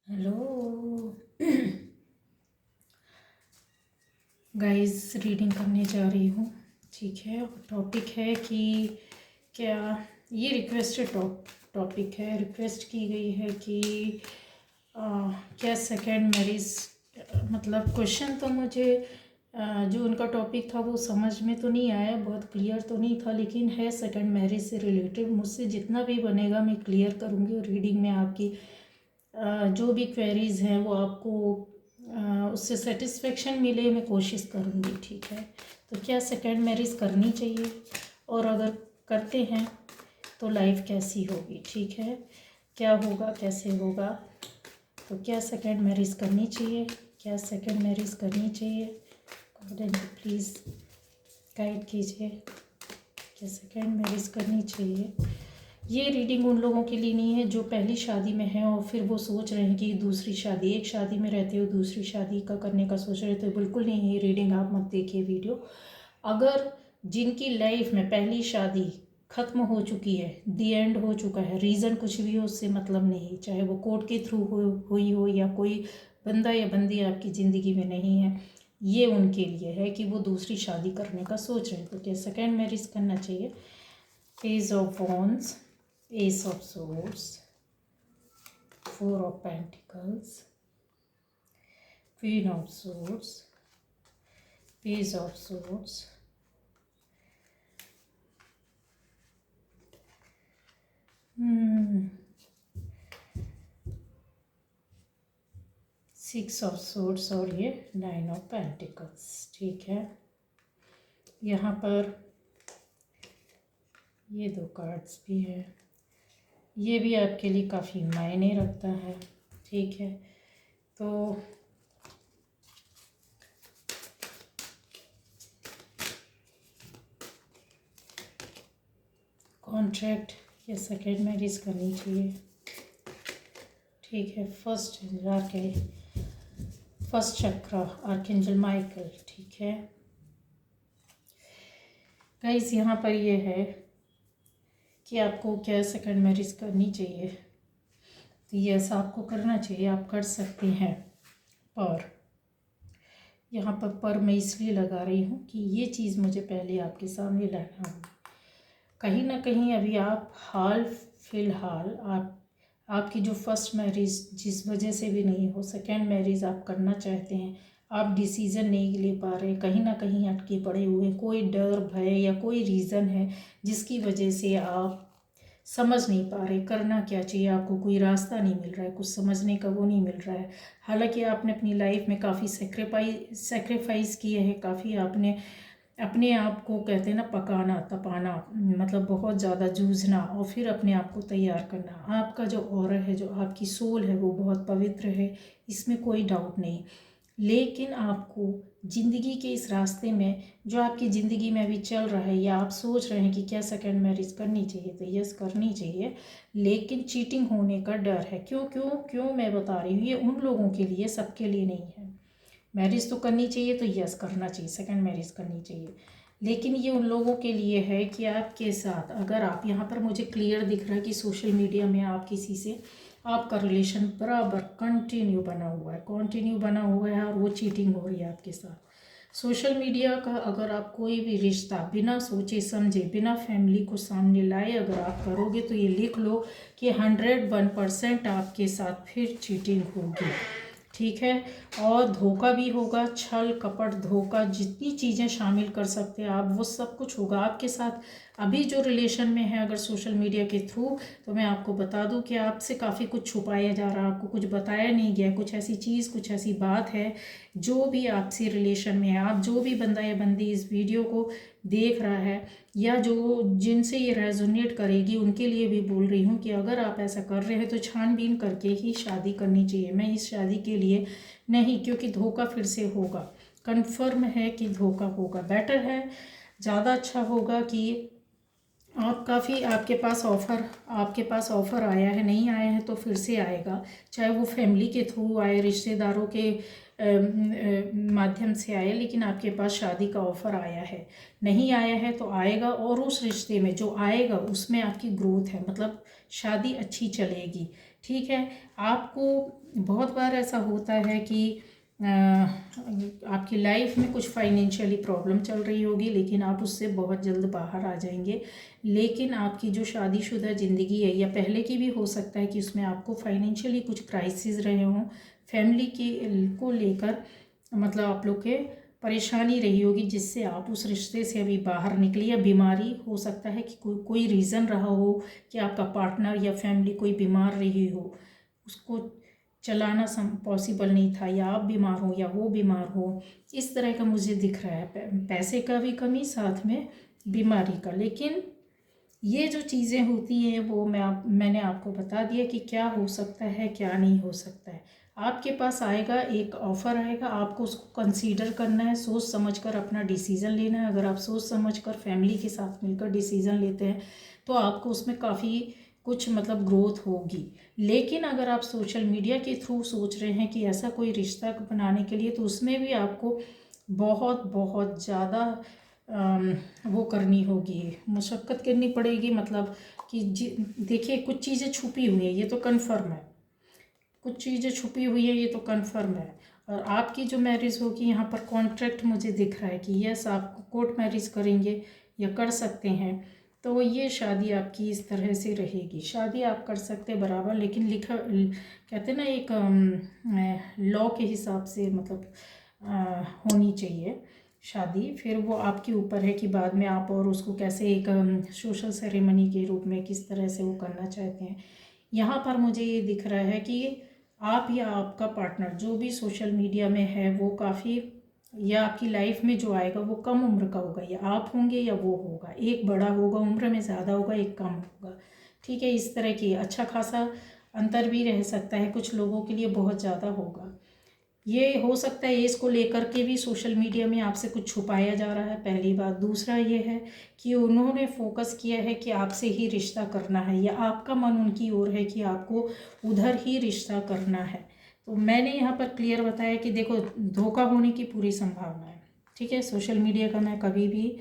Hello guys, reading करने जा रही हूँ। ठीक है, और टॉपिक है कि क्या ये रिक्वेस्टेड टॉपिक है। रिक्वेस्ट की गई है कि क्या सेकेंड मैरिज, मतलब क्वेश्चन तो मुझे जो उनका टॉपिक था वो समझ में तो नहीं आया, बहुत क्लियर तो नहीं था, लेकिन है सेकेंड मैरिज से रिलेटेड। मुझसे जितना भी बनेगा मैं क्लियर करूँगी और रीडिंग में आपकी जो भी क्वेरीज़ हैं वो आपको उससे सेटिस्फेक्शन मिले, मैं कोशिश करूँगी। ठीक है, तो क्या सेकेंड मैरिज करनी चाहिए, और अगर करते हैं तो लाइफ कैसी होगी। ठीक है, क्या होगा, कैसे होगा, तो क्या सेकेंड मैरिज करनी चाहिए, क्या सेकेंड मैरिज करनी चाहिए। गॉड प्लीज़ गाइड कीजिए, क्या सेकेंड मैरिज करनी चाहिए। ये रीडिंग उन लोगों के लिए नहीं है जो पहली शादी में हैं और फिर वो सोच रहे हैं कि दूसरी शादी, एक शादी में रहते हो दूसरी शादी का करने का सोच रहे थे, बिल्कुल नहीं। ये रीडिंग आप मत देखिए वीडियो। अगर जिनकी लाइफ में पहली शादी ख़त्म हो चुकी है, दी एंड हो चुका है, रीज़न कुछ भी हो उससे मतलब नहीं, चाहे वो कोर्ट के थ्रू हुई हो या कोई बंदा या बंदी आपकी ज़िंदगी में नहीं है, ये उनके लिए है कि वो दूसरी शादी करने का सोच रहे हैं। तो क्या सेकेंड मैरिज करना चाहिए। Page of wands, Ace of Swords, Four of Pentacles, Queen of Swords, Page of Swords, Six of Swords और ये Nine of Pentacles। ठीक है, यहाँ पर ये दो कार्ड्स भी है, ये भी आपके लिए काफ़ी मायने रखता है। ठीक है, तो कॉन्ट्रैक्ट या सेकेंड मैरिज करनी चाहिए। ठीक है, फर्स्ट चक्र आर्कएंजल माइकल। ठीक है गाइस, यहाँ पर ये है कि आपको क्या सेकेंड मैरिज करनी चाहिए। तो यस, आपको करना चाहिए, आप कर सकते हैं। पर यहाँ पर मैं इसलिए लगा रही हूँ कि ये चीज़ मुझे पहले आपके सामने लाना होगा। कहीं ना कहीं अभी आप हाल फिलहाल आपकी जो फर्स्ट मैरिज जिस वजह से भी नहीं हो, सेकेंड मैरिज आप करना चाहते हैं, आप डिसीज़न नहीं ले पा रहे, कहीं ना कहीं अटके पड़े हुए, कोई डर भय या कोई रीज़न है जिसकी वजह से आप समझ नहीं पा रहे करना क्या चाहिए, आपको कोई रास्ता नहीं मिल रहा है, कुछ समझने का वो नहीं मिल रहा है। हालांकि आपने अपनी लाइफ में काफ़ी सेक्रीफाइस किए हैं, काफ़ी आपने अपने आप को, कहते हैं ना, पकाना तपाना, मतलब बहुत ज़्यादा जूझना और फिर अपने आप को तैयार करना। आपका जो ऑरा है, जो आपकी सोल है, वो बहुत पवित्र है, इसमें कोई डाउट नहीं। लेकिन आपको ज़िंदगी के इस रास्ते में जो आपकी ज़िंदगी में अभी चल रहा है, या आप सोच रहे हैं कि क्या सेकेंड मैरिज करनी चाहिए, तो यस करनी चाहिए, लेकिन चीटिंग होने का डर है। क्यों क्यों क्यों मैं बता रही हूँ, ये उन लोगों के लिए, सबके लिए नहीं है। मैरिज तो करनी चाहिए, तो यस करना चाहिए, सेकेंड मैरिज करनी चाहिए, लेकिन ये उन लोगों के लिए है कि आपके साथ, अगर आप, यहाँ पर मुझे क्लियर दिख रहा है कि सोशल मीडिया में आप किसी से, आपका रिलेशन बराबर कंटिन्यू बना हुआ है और वो चीटिंग हो रही है आपके साथ। सोशल मीडिया का अगर आप कोई भी रिश्ता बिना सोचे समझे, बिना फैमिली को सामने लाए अगर आप करोगे, तो ये लिख लो कि 101% आपके साथ फिर चीटिंग होगी। ठीक है, और धोखा भी होगा, छल कपट धोखा, जितनी चीज़ें शामिल कर सकते हैं आप, वो सब कुछ होगा आपके साथ। अभी जो रिलेशन में है अगर सोशल मीडिया के थ्रू, तो मैं आपको बता दूं कि आपसे काफ़ी कुछ छुपाया जा रहा है, आपको कुछ बताया नहीं गया, कुछ ऐसी चीज़, कुछ ऐसी बात है जो भी आपसे रिलेशन में है। आप जो भी बंदा या बंदी इस वीडियो को देख रहा है, या जो जिनसे ये रेजोनेट करेगी, उनके लिए भी बोल रही हूँ कि अगर आप ऐसा कर रहे हैं तो छानबीन करके ही शादी करनी चाहिए। मैं इस शादी के लिए नहीं, क्योंकि धोखा फिर से होगा, कन्फर्म है कि धोखा होगा। बेटर है, ज़्यादा अच्छा होगा कि आप काफ़ी, आपके पास ऑफ़र आया है, नहीं आया है तो फिर से आएगा, चाहे वो फैमिली के थ्रू आए, रिश्तेदारों के माध्यम से आए, लेकिन आपके पास शादी का ऑफ़र आया है। नहीं आया है तो आएगा, और उस रिश्ते में जो आएगा उसमें आपकी ग्रोथ है, मतलब शादी अच्छी चलेगी। ठीक है। आपको बहुत बार ऐसा होता है कि आपकी लाइफ में कुछ फाइनेंशियली प्रॉब्लम चल रही होगी, लेकिन आप उससे बहुत जल्द बाहर आ जाएंगे। लेकिन आपकी जो शादीशुदा ज़िंदगी है, या पहले की भी हो सकता है कि उसमें आपको फाइनेंशियली कुछ क्राइसिस रहे हों, फैमिली के को लेकर मतलब आप लोग के परेशानी रही होगी, जिससे आप उस रिश्ते से अभी बाहर निकले। या बीमारी हो सकता है कि कोई रीज़न रहा हो कि आपका पार्टनर या फैमिली कोई बीमार रही हो, उसको चलाना पॉसिबल नहीं था, या आप बीमार हो या वो बीमार हो। इस तरह का मुझे दिख रहा है, पैसे का भी कमी, साथ में बीमारी का। लेकिन ये जो चीज़ें होती हैं वो मैंने आपको बता दिया कि क्या हो सकता है क्या नहीं हो सकता है। आपके पास आएगा, एक ऑफ़र आएगा, आपको उसको कंसीडर करना है, सोच समझकर अपना डिसीज़न लेना है। अगर आप सोच समझकर फैमिली के साथ मिलकर डिसीज़न लेते हैं तो आपको उसमें काफ़ी कुछ मतलब ग्रोथ होगी। लेकिन अगर आप सोशल मीडिया के थ्रू सोच रहे हैं कि ऐसा कोई रिश्ता बनाने के लिए, तो उसमें भी आपको बहुत बहुत ज़्यादा वो करनी होगी, मशक्क़त करनी पड़ेगी। मतलब कि देखिए, कुछ चीज़ें छुपी हुई हैं, ये तो कन्फर्म है। कुछ चीज़ें छुपी हुई है, ये तो कन्फर्म है। और आपकी जो मैरिज होगी, यहाँ पर कॉन्ट्रैक्ट मुझे दिख रहा है कि यस, आप कोर्ट मैरिज करेंगे या कर सकते हैं। तो ये शादी आपकी इस तरह से रहेगी। शादी आप कर सकते हैं बराबर, लेकिन लिखा कहते हैं ना, एक लॉ के हिसाब से मतलब होनी चाहिए शादी। फिर वो आपके ऊपर है कि बाद में आप और उसको कैसे एक सोशल सेरेमनी के रूप में किस तरह से वो करना चाहते हैं। यहाँ पर मुझे ये दिख रहा है कि आप या आपका पार्टनर जो भी सोशल मीडिया में है वो काफ़ी, या आपकी लाइफ में जो आएगा वो कम उम्र का होगा, या आप होंगे या वो होगा। एक बड़ा होगा, उम्र में ज़्यादा होगा, एक कम होगा। ठीक है, इस तरह की अच्छा खासा अंतर भी रह सकता है, कुछ लोगों के लिए बहुत ज़्यादा होगा। ये हो सकता है एज को लेकर के भी सोशल मीडिया में आपसे कुछ छुपाया जा रहा है, पहली बात। दूसरा ये है कि उन्होंने फोकस किया है कि आपसे ही रिश्ता करना है, या आपका मन उनकी ओर है कि आपको उधर ही रिश्ता करना है। तो मैंने यहाँ पर क्लियर बताया कि देखो, धोखा होने की पूरी संभावना है। ठीक है, सोशल मीडिया का मैं कभी भी,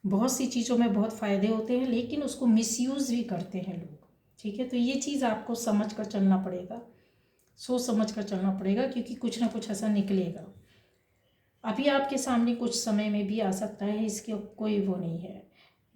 बहुत सी चीज़ों में बहुत फ़ायदे होते हैं, लेकिन उसको मिसयूज़ भी करते हैं लोग। ठीक है, तो ये चीज़ आपको समझ कर चलना पड़ेगा, सोच समझ कर चलना पड़ेगा, क्योंकि कुछ ना कुछ ऐसा निकलेगा। अभी आपके सामने कुछ समय में भी आ सकता है, इसके कोई वो नहीं है।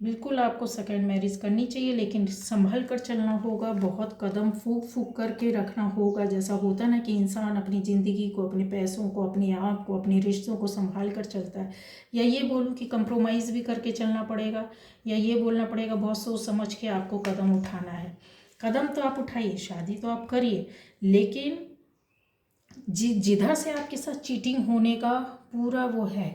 बिल्कुल आपको सेकंड मैरिज करनी चाहिए, लेकिन संभल कर चलना होगा, बहुत कदम फूक फूक करके रखना होगा। जैसा होता है ना कि इंसान अपनी ज़िंदगी को, अपने पैसों को, अपने आप को, अपने रिश्तों को संभाल कर चलता है। या ये बोलूँ कि कंप्रोमाइज़ भी करके चलना पड़ेगा, या ये बोलना पड़ेगा बहुत सोच समझ के आपको कदम उठाना है। कदम तो आप उठाइए, शादी तो आप करिए, लेकिन जिधर से आपके साथ चीटिंग होने का पूरा वो है,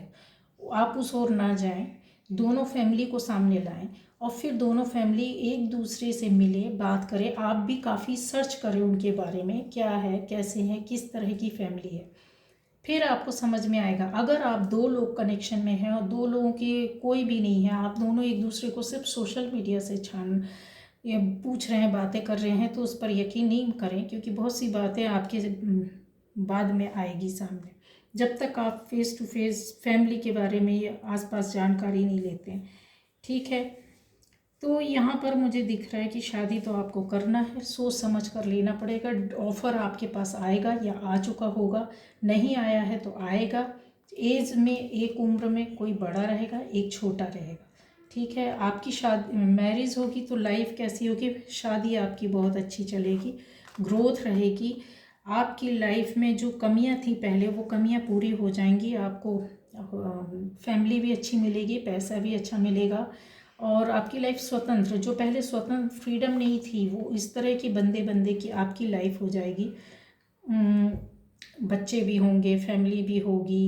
आप उस ओर ना जाएं। दोनों फैमिली को सामने लाएं, और फिर दोनों फैमिली एक दूसरे से मिले, बात करें। आप भी काफ़ी सर्च करें उनके बारे में, क्या है, कैसे हैं, किस तरह की फैमिली है। फिर आपको समझ में आएगा। अगर आप दो लोग कनेक्शन में हैं और दो लोगों के कोई भी नहीं है, आप दोनों एक दूसरे को सिर्फ सोशल मीडिया से ये पूछ रहे हैं, बातें कर रहे हैं, तो उस पर यकीन नहीं करें, क्योंकि बहुत सी बातें आपके बाद में आएगी सामने। जब तक आप फेस टू फेस फैमिली के बारे में आसपास जानकारी नहीं लेते हैं। ठीक है, तो यहाँ पर मुझे दिख रहा है कि शादी तो आपको करना है, सोच समझ कर लेना पड़ेगा। ऑफ़र आपके पास आएगा या आ चुका होगा, नहीं आया है तो आएगा। एज में एक उम्र में कोई बड़ा रहेगा, एक छोटा रहेगा। ठीक है, आपकी शादी मैरिज होगी तो लाइफ कैसी होगी, शादी आपकी बहुत अच्छी चलेगी, ग्रोथ रहेगी। आपकी लाइफ में जो कमियां थी पहले, वो कमियां पूरी हो जाएंगी। आपको फैमिली भी अच्छी मिलेगी, पैसा भी अच्छा मिलेगा, और आपकी लाइफ स्वतंत्र, जो पहले स्वतंत्र फ्रीडम नहीं थी, वो इस तरह की बंदे बंदे की आपकी लाइफ हो जाएगी। बच्चे भी होंगे, फैमिली भी होगी,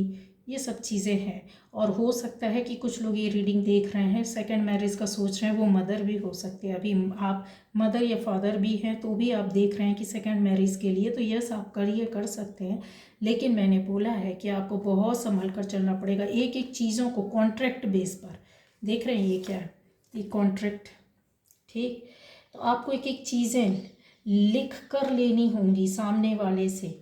ये सब चीज़ें हैं। और हो सकता है कि कुछ लोग ये रीडिंग देख रहे हैं, सेकंड मैरिज का सोच रहे हैं, वो मदर भी हो सकते हैं। अभी आप मदर या फादर भी हैं तो भी आप देख रहे हैं कि सेकंड मैरिज के लिए, तो यस, आप करिए, कर सकते हैं। लेकिन मैंने बोला है कि आपको बहुत संभल कर चलना पड़ेगा। एक एक चीज़ों को कॉन्ट्रैक्ट बेस पर देख रहे हैं, ये क्या है, ये कॉन्ट्रैक्ट। ठीक, तो आपको एक एक चीज़ें लिख कर लेनी होंगी सामने वाले से।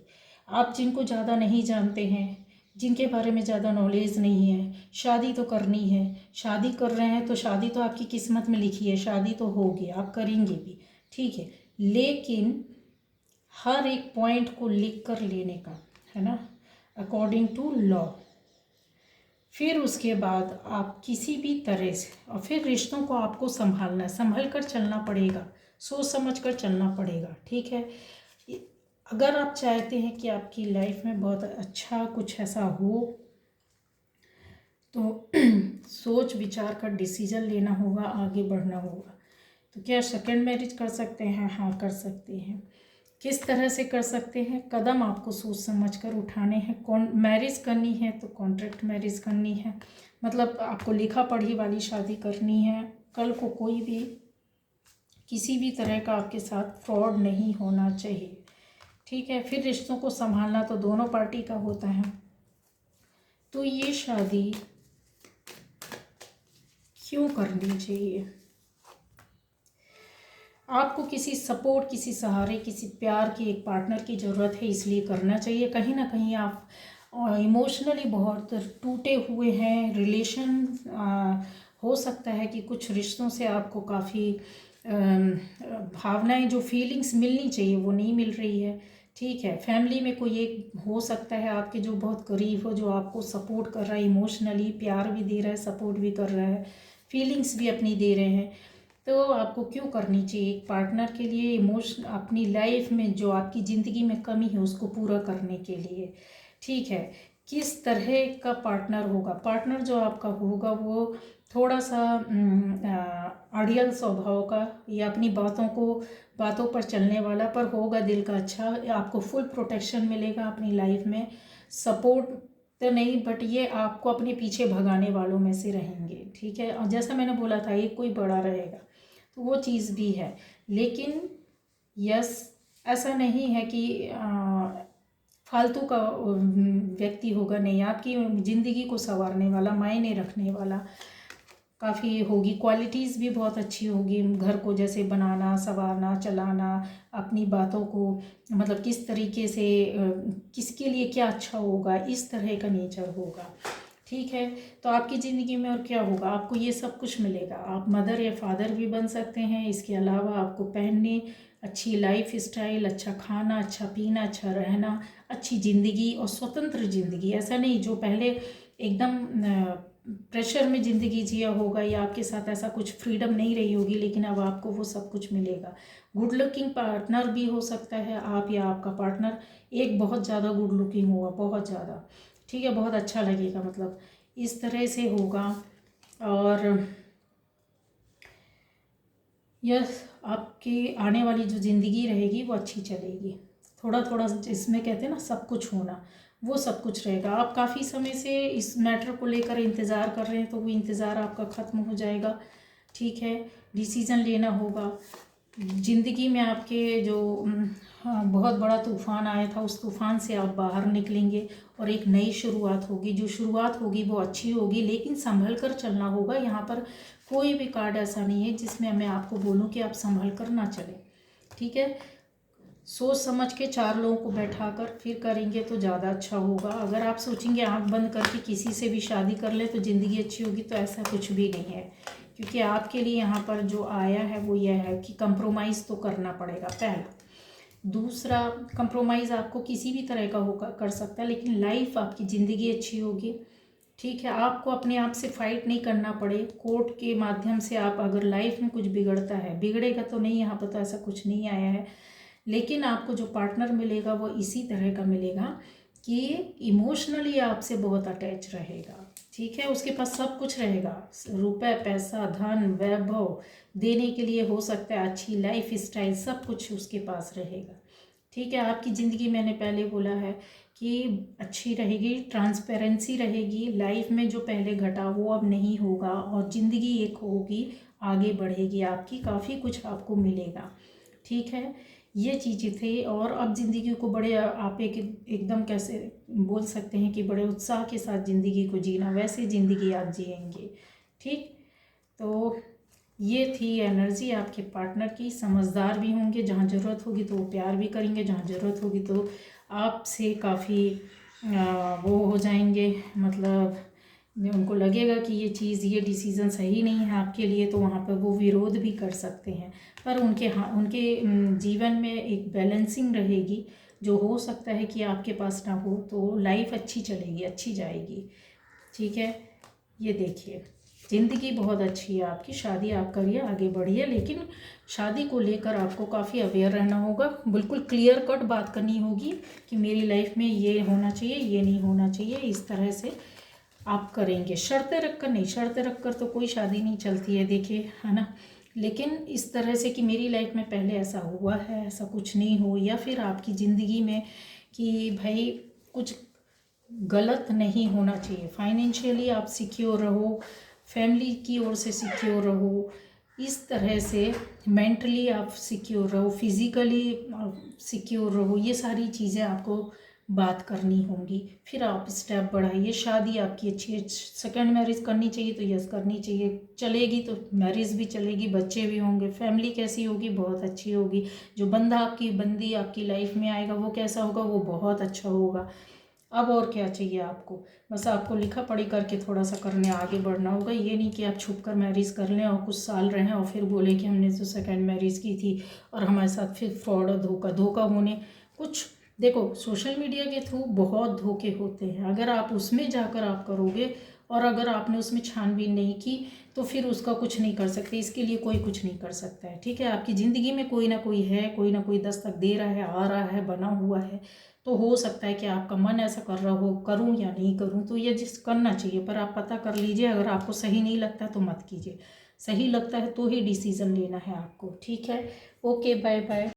आप जिनको ज़्यादा नहीं जानते हैं, जिनके बारे में ज़्यादा नॉलेज नहीं है, शादी तो करनी है, शादी कर रहे हैं तो शादी तो आपकी किस्मत में लिखी है, शादी तो होगी, आप करेंगे भी। ठीक है, लेकिन हर एक पॉइंट को लिख कर लेने का है ना, अकॉर्डिंग टू लॉ। फिर उसके बाद आप किसी भी तरह से, और फिर रिश्तों को आपको संभालना है, संभल कर चलना पड़ेगा, सोच समझ कर चलना पड़ेगा, ठीक है। अगर आप चाहते हैं कि आपकी लाइफ में बहुत अच्छा कुछ ऐसा हो तो सोच विचार कर डिसीजन लेना होगा, आगे बढ़ना होगा। तो क्या सेकंड मैरिज कर सकते हैं? हाँ, कर सकते हैं। किस तरह से कर सकते हैं? कदम आपको सोच समझ कर उठाने हैं। कौन मैरिज करनी है तो कॉन्ट्रैक्ट मैरिज करनी है, मतलब आपको लिखा पढ़ी वाली शादी करनी है। कल को कोई भी किसी भी तरह का आपके साथ फ्रॉड नहीं होना चाहिए, ठीक है। फिर रिश्तों को संभालना तो दोनों पार्टी का होता है। तो ये शादी क्यों करनी चाहिए? आपको किसी सपोर्ट, किसी सहारे, किसी प्यार की, एक पार्टनर की ज़रूरत है, इसलिए करना चाहिए। कहीं ना कहीं आप इमोशनली बहुत टूटे हुए हैं, रिलेशन हो सकता है कि कुछ रिश्तों से आपको काफ़ी भावनाएं, जो फीलिंग्स मिलनी चाहिए वो नहीं मिल रही है, ठीक है। फैमिली में कोई एक हो सकता है आपके जो बहुत करीब हो, जो आपको सपोर्ट कर रहा है इमोशनली, प्यार भी दे रहा है, सपोर्ट भी कर रहा है, फीलिंग्स भी अपनी दे रहे हैं। तो आपको क्यों करनी चाहिए? एक पार्टनर के लिए इमोशन, अपनी लाइफ में जो आपकी ज़िंदगी में कमी है उसको पूरा करने के लिए, ठीक है। किस तरह का पार्टनर होगा? पार्टनर जो आपका होगा वो थोड़ा सा अड़ियल स्वभाव का, या अपनी बातों पर चलने वाला, पर होगा दिल का अच्छा। आपको फुल प्रोटेक्शन मिलेगा अपनी लाइफ में, सपोर्ट तो नहीं, बट ये आपको अपने पीछे भगाने वालों में से रहेंगे, ठीक है। और जैसा मैंने बोला था, एक कोई बड़ा रहेगा, तो वो चीज़ भी है। लेकिन यस, ऐसा नहीं है कि फालतू का व्यक्ति होगा, नहीं, आपकी ज़िंदगी को संवारने वाला, मायने रखने वाला काफ़ी होगी, क्वालिटीज़ भी बहुत अच्छी होगी। घर को जैसे बनाना, संवारना, चलाना, अपनी बातों को मतलब किस तरीके से किसके लिए क्या अच्छा होगा, इस तरह का नेचर होगा, ठीक है। तो आपकी ज़िंदगी में और क्या होगा? आपको ये सब कुछ मिलेगा। आप मदर या फादर भी बन सकते हैं। इसके अलावा आपको पहनने, अच्छी लाइफ स्टाइल, अच्छा खाना, अच्छा पीना, अच्छा रहना, अच्छी ज़िंदगी और स्वतंत्र ज़िंदगी। ऐसा नहीं जो पहले एकदम प्रेशर में ज़िंदगी जिया होगा, या आपके साथ ऐसा कुछ फ्रीडम नहीं रही होगी, लेकिन अब आपको वो सब कुछ मिलेगा। गुड लुकिंग पार्टनर भी हो सकता है आप, या आपका पार्टनर एक बहुत ज़्यादा गुड लुकिंग होगा, बहुत ज़्यादा, ठीक है, बहुत अच्छा लगेगा, मतलब इस तरह से होगा। और यह आपकी आने वाली जो ज़िंदगी रहेगी वो अच्छी चलेगी। थोड़ा थोड़ा इसमें कहते हैं ना सब कुछ होना, वो सब कुछ रहेगा। आप काफ़ी समय से इस मैटर को लेकर इंतज़ार कर रहे हैं, तो वो इंतज़ार आपका ख़त्म हो जाएगा, ठीक है। डिसीज़न लेना होगा। ज़िंदगी में आपके जो हाँ, बहुत बड़ा तूफ़ान आया था, उस तूफ़ान से आप बाहर निकलेंगे और एक नई शुरुआत होगी। जो शुरुआत होगी वो अच्छी होगी, लेकिन संभल कर चलना होगा। यहाँ पर कोई भी कार्ड ऐसा नहीं है जिसमें मैं आपको बोलूँ कि आप संभल कर ना चलें, ठीक है। सोच समझ के चार लोगों को बैठा कर फिर करेंगे तो ज़्यादा अच्छा होगा। अगर आप सोचेंगे आंख बंद करके किसी से भी शादी कर ले तो ज़िंदगी अच्छी होगी, तो ऐसा कुछ भी नहीं है। क्योंकि आपके लिए यहाँ पर जो आया है वो यह है कि कंप्रोमाइज़ तो करना पड़ेगा, पहला। दूसरा, कंप्रोमाइज़ आपको किसी भी तरह का होकर कर सकता है, लेकिन लाइफ आपकी ज़िंदगी अच्छी होगी, ठीक है। आपको अपने आप से फाइट नहीं करना पड़े, कोर्ट के माध्यम से आप अगर लाइफ में कुछ बिगड़ता है, बिगड़ेगा तो नहीं, यहाँ पर तो ऐसा कुछ नहीं आया है। लेकिन आपको जो पार्टनर मिलेगा वो इसी तरह का मिलेगा कि इमोशनली आपसे बहुत अटैच रहेगा, ठीक है। उसके पास सब कुछ रहेगा, रुपए, पैसा, धन, वैभव देने के लिए हो सकता है, अच्छी लाइफ स्टाइल, सब कुछ उसके पास रहेगा, ठीक है। आपकी ज़िंदगी, मैंने पहले बोला है कि अच्छी रहेगी, ट्रांसपेरेंसी रहेगी। लाइफ में जो पहले घटा वो अब नहीं होगा, और ज़िंदगी एक होगी, आगे बढ़ेगी आपकी, काफ़ी कुछ आपको मिलेगा, ठीक है। ये चीज़ें थी। और अब ज़िंदगी को बड़े आप एकदम कैसे बोल सकते हैं कि बड़े उत्साह के साथ ज़िंदगी को जीना, वैसे ज़िंदगी आप जिएंगे, ठीक। तो ये थी एनर्जी आपके पार्टनर की। समझदार भी होंगे, जहाँ ज़रूरत होगी तो वो प्यार भी करेंगे, जहाँ ज़रूरत होगी तो आपसे काफ़ी वो हो जाएंगे, मतलब उनको लगेगा कि ये चीज़, ये डिसीज़न सही नहीं है आपके लिए, तो वहाँ पर वो विरोध भी कर सकते हैं। पर उनके जीवन में एक बैलेंसिंग रहेगी, जो हो सकता है कि आपके पास ना हो, तो लाइफ अच्छी चलेगी, अच्छी जाएगी। ठीक है, ये देखिए, ज़िंदगी बहुत अच्छी है आपकी, शादी आप करिए, आगे बढ़िए, लेकिन शादी को लेकर आपको काफ़ी अवेयर रहना होगा। बिल्कुल क्लियर कट बात करनी होगी कि मेरी लाइफ में ये होना चाहिए, ये नहीं होना चाहिए, इस तरह से आप करेंगे। शर्तें रखकर नहीं, शर्तें रखकर तो कोई शादी नहीं चलती है, देखिए, है ना। लेकिन इस तरह से कि मेरी लाइफ में पहले ऐसा हुआ है, ऐसा कुछ नहीं हो, या फिर आपकी ज़िंदगी में कि भाई कुछ गलत नहीं होना चाहिए, फाइनेंशियली आप सिक्योर रहो, फैमिली की ओर से सिक्योर रहो, इस तरह से मेंटली आप सिक्योर रहो, फिज़िकली सिक्योर रहो, ये सारी चीज़ें आपको बात करनी होंगी। फिर आप स्टेप बढ़ाइए। शादी आपकी अच्छी है, सेकंड मैरिज करनी चाहिए तो यस करनी चाहिए, चलेगी तो मैरिज भी चलेगी, बच्चे भी होंगे, फैमिली कैसी होगी, बहुत अच्छी होगी। जो बंदी आपकी लाइफ में आएगा वो कैसा होगा, वो बहुत अच्छा होगा। अब और क्या चाहिए आपको, बस आपको लिखा पढ़ी करके थोड़ा सा करने आगे बढ़ना होगा। ये नहीं कि आप छुप कर मैरिज कर लें और कुछ साल रहें और फिर बोले कि हमने तो सेकंड मैरिज की थी और हमारे साथ फिर फ्रॉड और धोखा होने कुछ। देखो, सोशल मीडिया के थ्रू बहुत धोखे होते हैं, अगर आप उसमें जाकर आप करोगे और अगर आपने उसमें छानबीन नहीं की तो फिर उसका कुछ नहीं कर सकते, इसके लिए कोई कुछ नहीं कर सकता है। ठीक है, आपकी ज़िंदगी में कोई ना कोई है, कोई ना कोई दस्तक दे रहा है, आ रहा है, बना हुआ है, तो हो सकता है कि आपका मन ऐसा कर रहा हो, करूं या नहीं करूं, तो ये जिस करना चाहिए, पर आप पता कर लीजिए। अगर आपको सही नहीं लगता तो मत कीजिए, सही लगता है तो ही डिसीज़न लेना है आपको। ठीक है, ओके, बाय बाय।